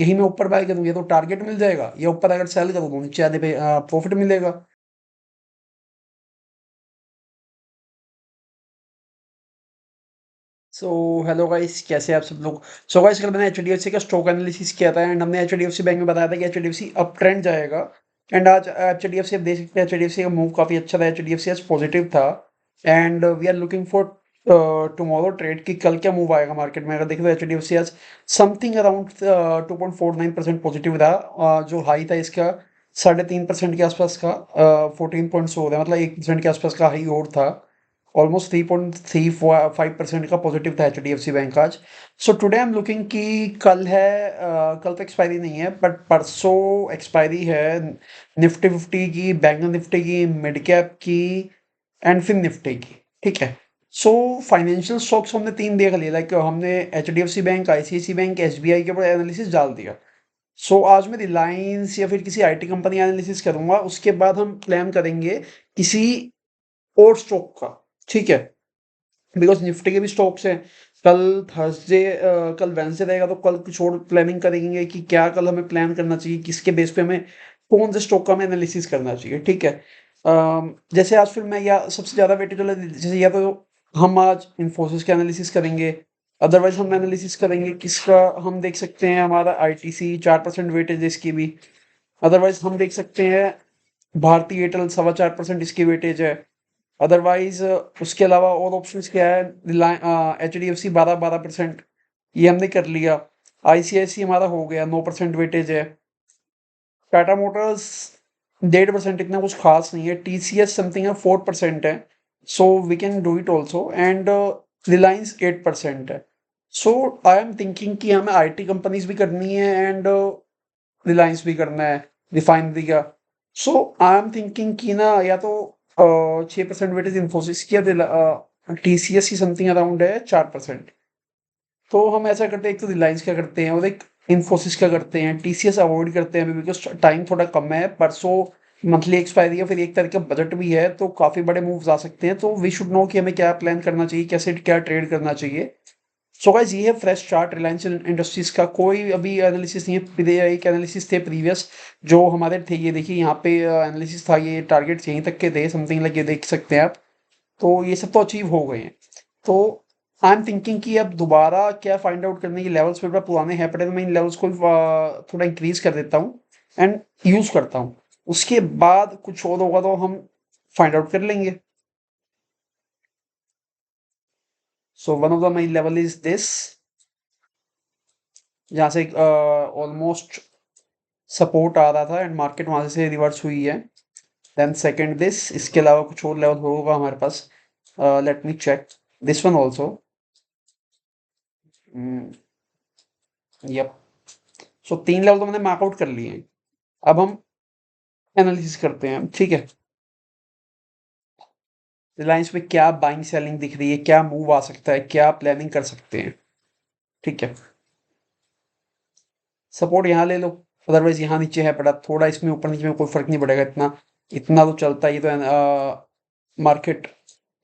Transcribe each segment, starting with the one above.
यही मैं ऊपर बाय करूँ, ये तो टारगेट मिल जाएगा, या ऊपर अगर सेल करूँ तो नीचे आधे पे प्रॉफिट मिलेगा। सो हेलो गाइस, कैसे हैं आप सब लोग। सो गाइस, कल मैंने एचडीएफसी का स्टॉक एनालिसिस किया था एंड हमने एचडीएफसी बैंक में बताया था कि एचडीएफसी अप ट्रेंड जाएगा। एंड आज एचडीएफसी आप देख सकते हैं, एचडीएफसी का मूव काफी अच्छा था, एचडीएफसी आज पॉजिटिव था। And we are looking for tomorrow trade की कल क्या मूव आएगा मार्केट में। अगर देखें तो एचडीएफसी आज समथिंग अराउंड 2.49% पॉजिटिव था। जो हाई था इसका 3.5% के आसपास का, 14 पॉइंट्स हो रहा है, मतलब 1% के आसपास का हाई और था। ऑलमोस्ट 3.35% का पॉजिटिव था H D F C bank आज। So today I am looking कि कल है, कल तो एक्सपायरी नहीं है बट परसों एक्सपायरी है निफ्टी फिफ्टी की, बैंक निफ्टी की, मिड कैप की एंड फिन निफ्टी की। ठीक है। सो फाइनेंशियल स्टॉक्स हमने 3 देख लिया, लाइक हमने H D F C bank, ICICI bank, S B I के ऊपर एनालिसिस डाल दिया। सो आज मैं रिलायंस या फिर किसी आईटी कंपनी एनालिसिस करूंगा, उसके बाद हम प्लान करेंगे किसी और स्टॉक का। ठीक है। बिकॉज निफ्टी के भी स्टॉक्स हैं। कल थर्सडे, कल वेंसडे रहेगा तो कल कुछ और प्लानिंग करेंगे कि क्या कल हमें प्लान करना चाहिए, किसके बेस पे हमें कौन से स्टॉक का हमें एनालिसिस करना चाहिए। ठीक है। जैसे आज फिर मैं, या सबसे ज़्यादा वेटेज वाला, जैसे या तो हम आज इन्फोसिस का एनालिसिस करेंगे, अदरवाइज हम एनालिसिस करेंगे किसका। हम देख सकते हैं हमारा आईटीसी 4% वेटेज है इसकी भी। अदरवाइज हम देख सकते हैं भारती एयरटेल 4.25% इसकी वेटेज है। अदरवाइज उसके अलावा और ऑप्शंस क्या है, एच डी एफ सी 12% ये हमने कर लिया। आईसीआईसी हमारा हो गया 9% वेटेज है। टाटा मोटर्स 1.5%, इतना कुछ खास नहीं है। टीसीएस समथिंग है 4% है, so we can do it also. And Reliance 8% है। सो आई एम थिंकिंग कि हमें आईटी कंपनीज भी करनी है एंड रिलायंस भी करना है, रिफाइनरी का। सो आई एम थिंकिंग कि ना, या तो 6% वेटेज इन्फोसिस की, या टीसीएस की समथिंग अराउंड है 4%। तो हम ऐसा करते हैं, एक तो रिलायंस का करते हैं और एक इन्फोसिस का करते हैं। टीसीएस अवॉइड करते हैं अभी बिकॉज टाइम थोड़ा कम है, परसों मंथली एक्सपायरी है, फिर एक तारीख का बजट भी है, तो काफ़ी बड़े मूव्स आ सकते हैं। तो वी शुड नो कि हमें क्या प्लान करना चाहिए, कैसे क्या ट्रेड करना चाहिए। सो गाइस, ये है फ्रेश चार्ट रिलायंस इंडस्ट्रीज का। कोई अभी एनालिसिस नहीं है, एक एनालिसिस थे प्रीवियस जो हमारे थे। ये देखिए यहाँ पे एनालिसिस था, ये टारगेट यहीं तक के थे समथिंग, लाइक ये देख सकते हैं आप। तो ये सब तो अचीव हो गए हैं। तो आई एम थिंकिंग कि अब दोबारा क्या फाइंड आउट करने की लेवल्स मेरे पास पुराने हैं, पर मैं इन लेवल्स को थोड़ा इंक्रीज कर देता हूँ एंड यूज करता हूँ। उसके बाद कुछ और होगा तो हम फाइंड आउट कर लेंगे। So one of the my level is this, जहाँ से ऑलमोस्ट सपोर्ट आ रहा था एंड मार्केट वहां से रिवर्स हुई है। देन सेकंड दिस, इसके अलावा कुछ और लेवल होगा हमारे पास। Let me check this one also. Yup. So 3 level तो मैंने मार्कआउट कर लिए हैं। अब हम एनालिसिस करते हैं। ठीक है। रिलायंस में क्या बाइंग सेलिंग दिख रही है, क्या मूव आ सकता है, क्या प्लानिंग कर सकते हैं। ठीक है। सपोर्ट यहाँ ले लो, अदरवाइज यहाँ नीचे है पड़ा, थोड़ा इसमें ऊपर नीचे में कोई फर्क नहीं पड़ेगा इतना। इतना तो चलता ही, तो मार्केट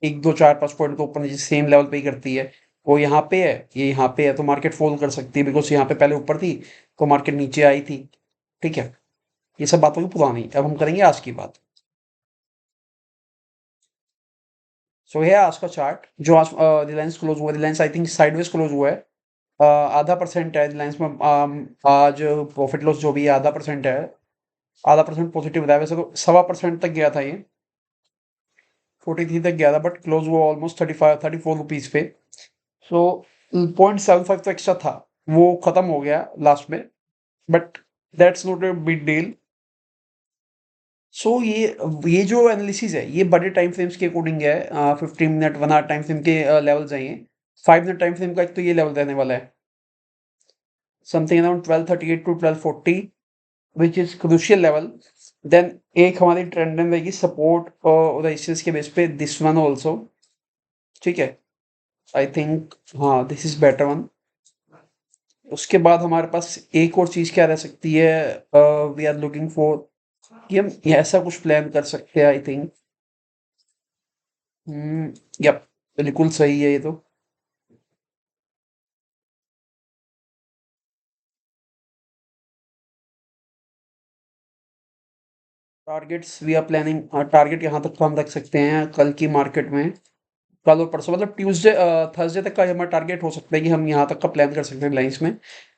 1 2 4 5 पॉइंट तो ऊपर नीचे सेम लेवल पे ही करती है। वो यहाँ पे है, ये यहाँ पे है, तो मार्केट फॉल कर सकती है बिकॉज यहाँ पे पहले ऊपर थी तो मार्केट नीचे आई थी। ठीक है। ये सब बातों की पुरानी, अब हम करेंगे आज की बात। सो ये है आज का चार्ट जो आज रिलायंस क्लोज हुआ। Reliance I think sideways close हुआ है। आधा परसेंट है रिलायंस में। आज प्रॉफिट लॉस जो भी है आधा परसेंट है। आधा परसेंट पॉजिटिव रहा है, वैसे तो 1.25% तक गया था ये, 43 तक गया था, बट क्लोज हुआ ऑलमोस्ट 34 रुपीज पे। सो 0.75 तो एक्स्ट्रा था, वो खत्म हो गया लास्ट में, but that's not a big deal. So ये जो एनालिसिस है ये बड़े टाइम फ्रेम्स के अकॉर्डिंग है। 15 मिनट 1 आवर टाइम फ्रेम के लेवल्स हैं ये। 5 मिनट टाइम फ्रेम का एक तो ये लेवल रहने वाला है, something around 1238 to 1240, which is crucial level. Then एक हमारी ट्रेंड लाइन रहेगी सपोर्ट और रेजिस्टेंस के बेस पे, दिस वन ऑल्सो। ठीक है। आई थिंक हाँ, दिस इज बेटर वन। उसके बाद हमारे पास एक और चीज क्या रह सकती है, वी आर लुकिंग फॉर कि हम ये ऐसा कुछ प्लान कर सकते हैं। आई थिंक यप, बिल्कुल सही है ये तो। Targets we are planning, target यहाँ तक तो हम रख सकते हैं कल की मार्केट में, कल और परसों मतलब ट्यूसडे थर्सडे तक का हमारा टारगेट हो सकता है कि हम यहाँ तक का प्लान कर सकते हैं लाइंस में,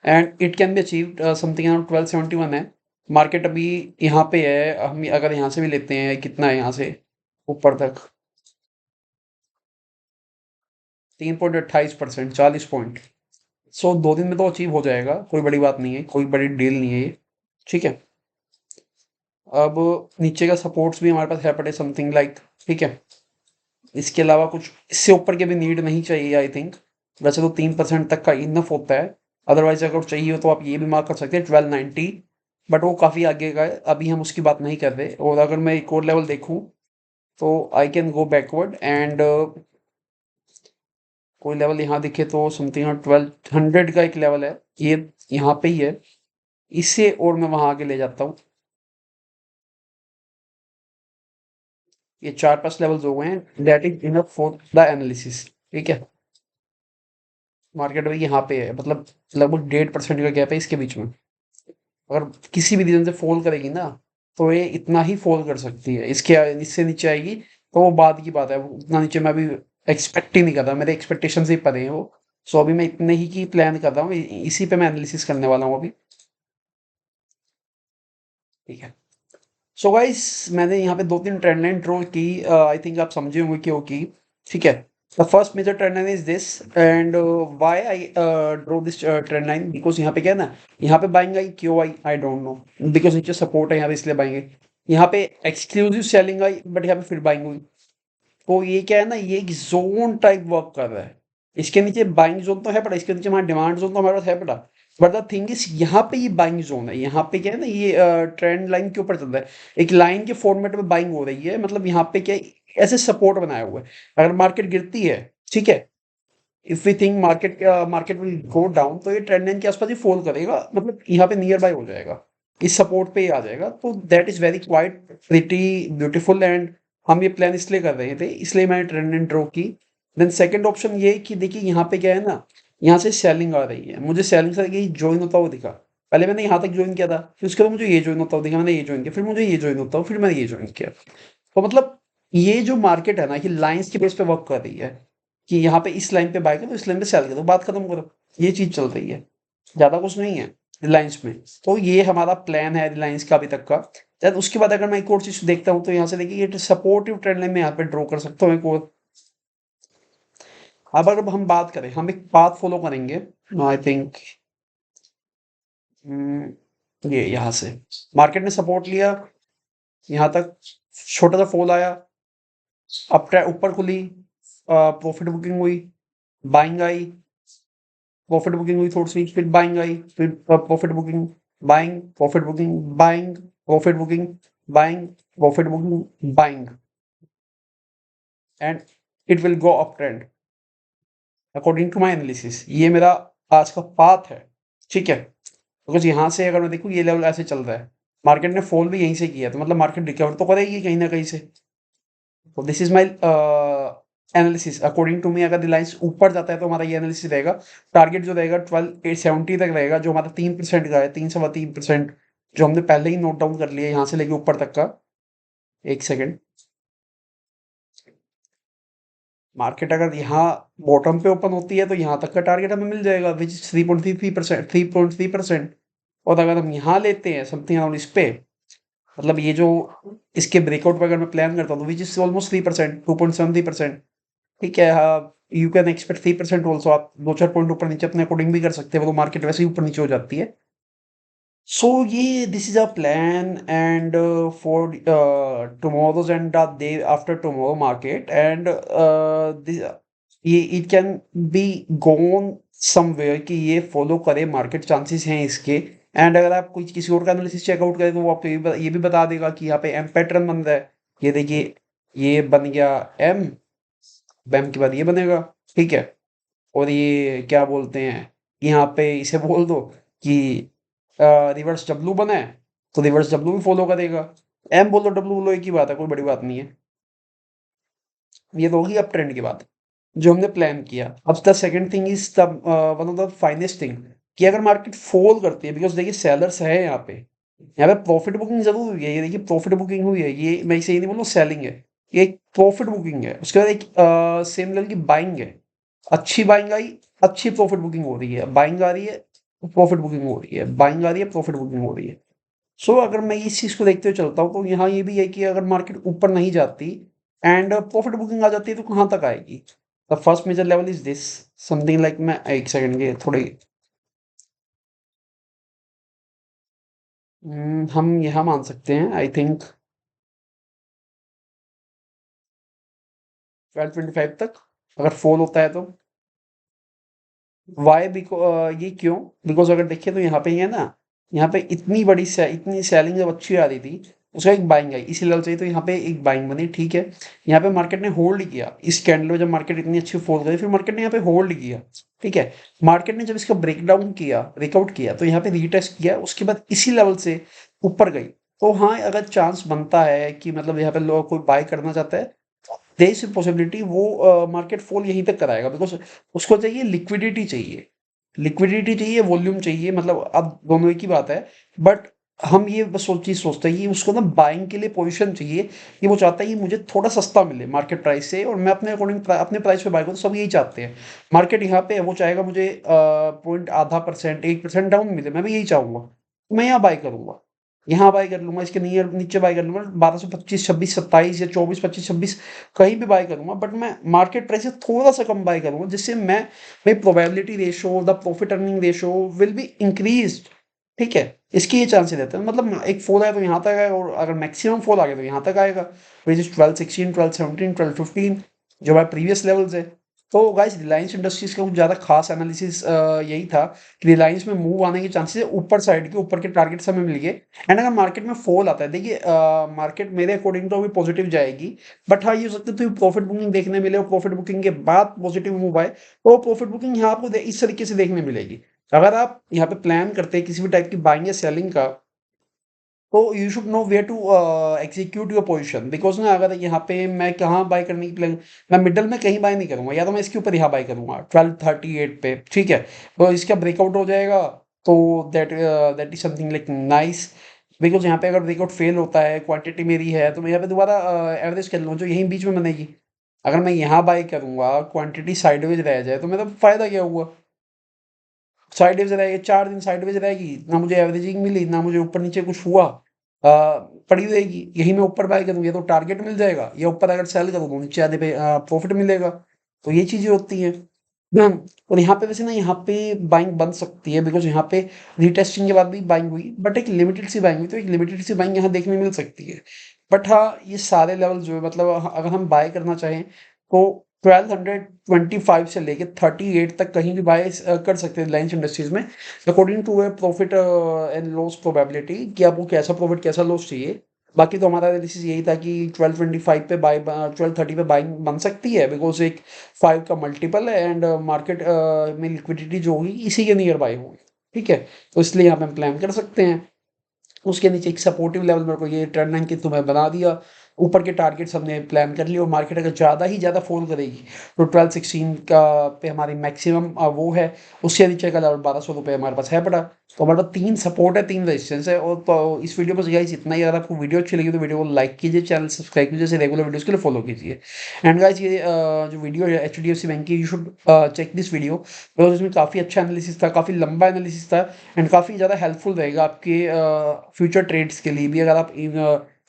and it can be achieved something around 1271 है मार्केट अभी यहाँ पे है। हम अगर यहाँ से भी लेते हैं, कितना है यहाँ से ऊपर तक, 3.28%, 40 पॉइंट। सो 2 दिन में तो अचीव हो जाएगा, कोई बड़ी बात नहीं है, कोई बड़ी डील नहीं है ये, ठीक है। अब नीचे का सपोर्ट्स भी हमारे पास है पड़े समथिंग लाइक, ठीक है। इसके अलावा कुछ इससे ऊपर के भी नीड नहीं चाहिए आई थिंक, वैसे तो 3% तक का इनफ होता है, अदरवाइज अगर चाहिए हो तो आप ये भी मार्क कर सकते हैं 1290, बट वो काफ़ी आगे का है, अभी हम उसकी बात नहीं कर रहे। और अगर मैं एक और लेवल देखूँ तो I can go backward and कोई लेवल यहाँ दिखे तो समथिंग 1200 का एक लेवल है, ये यहाँ पे ही है, इससे और मैं वहाँ आगे ले जाता हूँ। ये 4-5 लेवल्स हो गए हैं, that is enough for the analysis, ठीक है। मार्केट में यहाँ पे है, मतलब लगभग 1.5% का गैप है इसके बीच में। अगर किसी भी रीजन से फॉल करेगी ना तो ये इतना ही फॉल कर सकती है, इसके इससे नीचे आएगी तो वो बाद की बात है, वो उतना नीचे मैं अभी एक्सपेक्ट ही नहीं कर रहा, मेरे एक्सपेक्टेशन से ही परे हैं वो। सो अभी मैं इतने ही की प्लान कर रहा हूँ, इसी पे मैं एनालिसिस करने वाला हूँ अभी, ठीक है। सो गाइस मैंने यहाँ पे 2-3 ट्रेंड लाइन ड्रॉ की, आई थिंक आप समझे होंगे क्यों की, ठीक है। The first major trend line is this, and why I draw this trend line, because यहाँ पे क्या है ना, यहाँ पे बाइंग आई, क्यों आई आई डोंट नो, बिकॉज नीचे सपोर्ट है यहाँ पे इसलिए बाइंग आई, यहाँ पे एक्सक्लूसिव सेलिंग आई बट यहाँ पे फिर बाइंग हुई। तो ये क्या है ना, ये एक जोन टाइप वर्क कर रहा है, इसके नीचे बाइंग जोन तो है बड़ा, इसके नीचे हमारा डिमांड जोन तो हमारे पास है बड़ा, बट द थिंग इज यहाँ पे ये बाइंग जोन है, यहाँ पे क्या है ना, ये ट्रेंड लाइन के ऊपर चल रहा है, एक लाइन के फॉर्मेट में बाइंग हो रही है, मतलब यहाँ पे क्या है, ऐसे सपोर्ट बनाया हुआ है। अगर मार्केट गिरती है, ठीक है, if we think market market will go down तो ये ट्रेंड लाइन के आसपास ही फॉल करेगा, मतलब यहाँ पे नियर बाय हो जाएगा, इस सपोर्ट पे ही आ जाएगा, तो that is very quite pretty beautiful, and हम ये प्लान इसलिए कर रहे थे, इसलिए मैंने ट्रेंड लाइन ड्रॉ की। देन सेकंड ऑप्शन ये कि देखिए यहाँ पे क्या है ना, यहाँ से सेलिंग आ रही है, मुझे सेलिंग से यही ज्वाइन होता हुआ दिखा, पहले मैंने यहाँ तक ज्वाइन किया था, फिर उसके बाद मुझे ये ज्वाइन होता हुआ दिखा, मैंने ये ज्वाइन किया, फिर मुझे ये ज्वाइन होता हुआ, फिर मैंने ये ज्वाइन किया। तो मतलब ये जो मार्केट है ना, ये लाइंस के बेस पे वर्क कर रही है, कि यहाँ पे इस लाइन पे बाय करो, इस लाइन पे सेल करो, बात खत्म करो, ये चीज चल रही है, ज्यादा कुछ नहीं है रिलायंस में। तो ये हमारा प्लान है रिलायंस का अभी तक का। शायद उसके बाद अगर मैं एक और चीज देखता हूँ तो यहाँ से देखिए ये सपोर्टिव ट्रेंड लाइन में यहाँ पे ड्रॉ कर सकता हूँ एक और। अब अगर हम बात करें, हम एक पाथ फॉलो करेंगे, आई थिंक ये यहाँ से मार्केट ने सपोर्ट लिया, यहाँ तक छोटा सा फॉल आया, अब ऊपर खुली, प्रॉफिट बुकिंग हुई, बाइंग आई, प्रॉफिट बुकिंग हुई थोड़ी सी, फिर बाइंग आई, फिर profit booking, buying, profit booking, buying, profit booking, buying, profit booking, buying, and it will go up trend according to my analysis. ये मेरा आज का पाथ है, ठीक है। बिकॉज यहाँ से अगर मैं देखूँ ये लेवल ऐसे चल रहा है, मार्केट ने फॉल भी यहीं से किया, तो मतलब मार्केट रिकवर तो करेगी कहीं ना कहीं से। तो this is my analysis according to me, अगर रिलायंस ऊपर जाता है तो हमारा ये एनालिसिस रहेगा, टारगेट जो रहेगा 12,870 तक रहेगा, जो हमारा 3% का है, 3-3.25%, जो हमने पहले ही नोट डाउन कर लिया यहाँ से लेके ऊपर तक का। एक सेकेंड, मार्केट अगर यहाँ बॉटम पे ओपन होती है तो यहाँ तक का टारगेट हमें मिल जाएगा, विच इज 3.33%, 3.3%। और अगर हम यहाँ लेते हैं समथिंग अराउंड इस पे, मतलब ये जो इसके ब्रेकआउट पे अगर मैं प्लान करता हूँ तो विच इज ऑलमोस्ट 3%, 2.73%, ठीक है। हाँ, यू कैन एक्सपेक्ट 3% ऑल्सो, आप 2-4 पॉइंट ऊपर नीचे अपने अकॉर्डिंग भी कर सकते हो, तो मार्केट वैसे ही ऊपर नीचे हो जाती है। सो ये this is a plan, and for tomorrow's and the day after tomorrow market, and ये it can be gone somewhere कि ये फॉलो करे मार्केट, चांसेस हैं इसके। एंड अगर आप कोई किसी और का एनालिसिस चेकआउट करें तो वो आपको ये भी बता देगा कि यहाँ पे एम पैटर्न बन रहा है, ये देखिए ये बन गया एम, बैम के बाद ये बनेगा, ठीक है। और ये क्या बोलते हैं, यहाँ पे इसे बोल दो कि रिवर्स डब्लू बना है, तो रिवर्स डब्लू भी फॉलो करेगा, एम बोलो डब्लू बोलो एक ही बात है, कोई बड़ी बात नहीं है। ये तो होगी अप ट्रेंड की बात जो हमने प्लान किया। अब the second thing is the one of the finest thing, कि अगर मार्केट फॉल करती है, बिकॉज देखिए सेलर्स है यहाँ पे, यहाँ पे प्रॉफिट बुकिंग ज़रूर हुई है, ये देखिए प्रॉफिट बुकिंग हुई है, ये मैं इसे ये नहीं बोल रहा हूँ सेलिंग है, ये एक प्रॉफिट बुकिंग है। उसके बाद एक सेम लेवल की बाइंग है, अच्छी बाइंग आई, अच्छी प्रॉफिट बुकिंग हो रही है, बाइंग आ रही है, प्रॉफिट बुकिंग हो रही है, बाइंग आ रही है, प्रॉफिट बुकिंग हो रही है। सो अगर मैं इस चीज़ को देखते हुए चलता हूँ तो यहाँ ये भी है कि अगर मार्केट ऊपर नहीं जाती एंड प्रॉफिट बुकिंग आ जाती है तो कहाँ तक आएगी? The first major level is this, something like, मैं एक सेकंड के थोड़ी हम यहाँ मान सकते हैं आई थिंक 1225 तक, अगर फॉल होता है तो। वाई बिको ये क्यों? बिकॉज़ अगर देखिए तो यहाँ पे ये है ना, यहाँ पे इतनी सेलिंग जब अच्छी आ रही थी, उसका एक बाइंग आई, इसी लेवल से ही तो यहाँ पे एक बाइंग बनी, ठीक है। यहाँ पे मार्केट ने होल्ड किया, इस कैंडल में जब मार्केट इतनी अच्छी फॉल करी, फिर मार्केट ने यहाँ पे होल्ड किया, ठीक है। मार्केट ने जब इसका ब्रेकडाउन किया, ब्रेकआउट किया, तो यहाँ पे रीटेस्ट किया, उसके बाद इसी लेवल से ऊपर गई। तो हाँ, अगर चांस बनता है कि मतलब यहाँ पे लोग कोई बाय करना चाहता है, देयर इज़ अ पॉसिबिलिटी वो मार्केट फॉल यहीं तक कराएगा, बिकॉज़ उसको चाहिए लिक्विडिटी चाहिए। लिक्विडिटी चाहिए, वॉल्यूम चाहिए, मतलब अब दोनों एक ही बात है। बट हम ये बस चीज़ सोचते हैं कि उसको ना बाइंग के लिए पोजीशन चाहिए, कि वो चाहता है कि मुझे थोड़ा सस्ता मिले मार्केट प्राइस से और मैं अपने अकॉर्डिंग अपने प्राइस पे बाय करूँ, सब यही चाहते हैं। मार्केट यहाँ पे है, वो चाहेगा मुझे पॉइंट आधा परसेंट 1% डाउन मिले, मैं भी यही चाहूँगा। मैं यहाँ बाय करूँगा, यहाँ बाय कर लूँगा, इसके नियर नीचे बाय कर लूँगा, 1225, 26, 27 या 24, 25, 26 कहीं भी बाय करूँगा, बट मैं मार्केट प्राइस से थोड़ा सा कम बाय करूँगा, जिससे मैं मेरी probability ratio, the profit earning ratio will be increased, ठीक है। इसकी ये चांसेस रहते हैं, मतलब एक फॉल आया तो यहाँ तक आएगा, और अगर मैक्सिमम फॉल आ गया तो यहाँ तक आएगा, विच इज 12, 16, 12, 17, 12, 15, जो हमारे प्रीवियस लेवल्स है। तो गाइस रिलायंस इंडस्ट्रीज का कुछ ज़्यादा खास एनालिसिस यही था कि रिलायंस में मूव आने के चांसेस है, ऊपर साइड के, ऊपर के टारगेट्स हमें मिल गए। एंड अगर मार्केट में फॉल आता है, देखिए मार्केट मेरे अकॉर्डिंग तो अभी पॉजिटिव जाएगी, बट हाँ, ये हो सकता है तो प्रॉफिट बुकिंग देखने मिले, और प्रॉफिट बुकिंग के बाद पॉजिटिव मूव आए, तो प्रॉफिट बुकिंग यहाँ आपको इस तरीके से देखने मिलेगी। अगर आप यहाँ पे प्लान करते हैं किसी भी टाइप की बाइंग या सेलिंग का, तो you should know where to execute your position, because ना अगर यहाँ पे मैं कहाँ बाय करने की प्लान, मैं मिडल में कहीं बाय नहीं करूँगा, या तो मैं इसके ऊपर यहाँ बाय करूँगा 1238 पे, ठीक है। तो इसका ब्रेकआउट हो जाएगा, तो that is something like nice, because यहाँ पे अगर ब्रेकआउट फेल होता है, क्वांटिटी मेरी है, तो मैं यहाँ पे दोबारा एवरेज कर लूँ जो यहीं बीच में बनेगी। अगर मैं यहाँ बाय करूँगा, क्वांटिटी साइडवेज रह जाए, तो मेरा फायदा क्या हुआ? साइडवेज रहेगी, 4 दिन साइडवेज रहेगी, ना मुझे एवरेजिंग मिली, ना मुझे ऊपर नीचे कुछ हुआ, पड़ी रहेगी। यही मैं ऊपर बाय करूँ, या तो टारगेट मिल जाएगा, या ऊपर अगर सेल करूँ तो नीचे आधे पे प्रॉफिट मिलेगा। तो ये चीज़ें होती हैं। और यहाँ पे वैसे ना, यहाँ पे बाइंग बन सकती है, बिकॉज़ यहाँ पे रीटेस्टिंग के बाद भी बाइंग हुई, बट एक लिमिटेड सी बाइंग हुई, तो एक लिमिटेड सी बाइंग यहाँ देखने मिल सकती है। बट हाँ, ये सारे लेवल जो है, मतलब अगर हम बाय करना चाहें, तो 1225 से लेके 38 तक कहीं भी बाय कर सकते हैं रिलायंस इंडस्ट्रीज़ में, according to a profit and loss probability, कि आपको कैसा प्रॉफिट, कैसा लॉस चाहिए। बाकी तो हमारा एनालिसिस यही था कि 1225 पे 1230 पे बाइंग बन सकती है, बिकॉज़ एक 5 का मल्टीपल है, एंड मार्केट में लिक्विडिटी जो होगी इसी के नियर बाय होगी, ठीक है। तो इसलिए यहाँ पे हम प्लान कर सकते हैं। उसके नीचे एक सपोर्टिव लेवल मेरे को ये ट्रेंड लाइन की तुम्हें बना दिया। ऊपर के टारगेट्स हमने प्लान कर लिए, और मार्केट अगर ज़्यादा ही ज़्यादा फॉल करेगी, तो 1216 का पे हमारी मैक्सिमम वो है। उससे नीचे का लेवल 1200 रुपये हमारे पास है पड़ा। तो हमारे पास 3 सपोर्ट है, 3 रेजिस्टेंस है। और तो इस वीडियो में गाइस इतना ही। अगर आपको वीडियो अच्छी लगी तो वीडियो को लाइक कीजिए, चैनल सब्सक्राइब कीजिए, जैसे रेगुलर वीडियोज़ के लिए फॉलो कीजिए। एंड गाइस ये जो वीडियो है HDFC बैंक की, you should check this video, because इसमें काफ़ी अच्छा एनालिसिस था, काफ़ी लंबा एनालिसिस था, एंड काफ़ी ज़्यादा हेल्पफुल रहेगा आपके फ्यूचर ट्रेड्स के लिए भी, अगर आप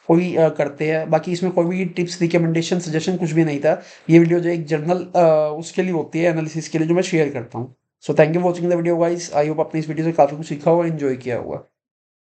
कोई करते हैं। बाकी इसमें कोई भी टिप्स, रिकमेंडेशन, सजेशन कुछ भी नहीं था। ये वीडियो जो एक जर्नल उसके लिए होती है, एनालिसिस के लिए, जो मैं शेयर करता हूँ। So thank you for watching the video guys. I hope आपने इस वीडियो से काफ़ी कुछ सीखा होगा, एंजॉय किया होगा।